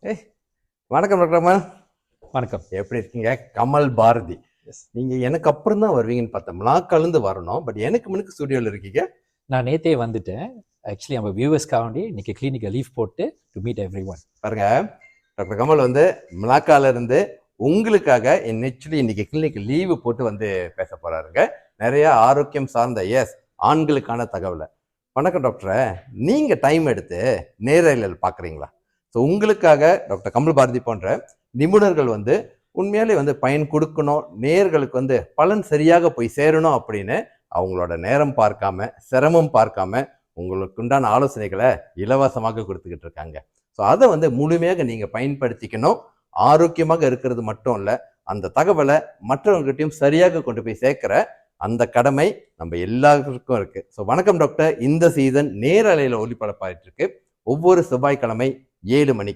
ஏய் வணக்கம் டாக்டர் அம்மா. வணக்கம். எப்படி இருக்கீங்க? கமல் பாரதி. எஸ். நீங்கள் எனக்கு அப்புறம் தான் வருவீங்கன்னு பார்த்தேன். நான் கலந்து வரணும், பட் எனக்கு முன்னுக்கு ஸ்டுடியோவில் இருக்கீங்க. நான் நேத்தே வந்துட்டேன். ஆக்சுவலி நம்ம வியூவர்ஸ்க்காக வேண்டி இன்னைக்கு கிளினிக்கை லீவ் போட்டு டு மீட் எவ்ரி ஒன். பாருங்க, டாக்டர் கமல் வந்து மலாக்கால இருந்து உங்களுக்காக ஆக்சுவலி இன்னைக்கு கிளினிக் லீவு போட்டு வந்து பேச போறாருங்க. நிறைய ஆரோக்கியம் சார்ந்த ஆண்களுக்கான தகவலை. வணக்கம் டாக்டரை, நீங்க டைம் எடுத்து நேரலையில் பார்க்குறீங்களா? ஸோ உங்களுக்காக டாக்டர் கமல் பாரதி போன்ற நிபுணர்கள் வந்து உண்மையாலே வந்து பயன் கொடுக்கணும், நேயர்களுக்கு வந்து பலன் சரியாக போய் சேரணும் அப்படின்னு அவங்களோட நேரம் பார்க்காம, சிரமம் பார்க்காம உங்களுக்கு உண்டான ஆலோசனைகளை இலவசமாக கொடுத்துக்கிட்டு இருக்காங்க. ஸோ அதை வந்து முழுமையாக நீங்கள் பயன்படுத்திக்கணும். ஆரோக்கியமாக இருக்கிறது மட்டும் இல்லை, அந்த தகவலை மற்றவங்ககிட்டையும் சரியாக கொண்டு போய் சேர்க்கிற அந்த கடமை நம்ம எல்லாருக்கும் இருக்கு. ஸோ வணக்கம் டாக்டர், இந்த சீசன் நேரலையில் ஒளிபரப்பாயிட்டு இருக்கு. ஒவ்வொரு செவ்வாய்க்கிழமை 7 மணிக்கு.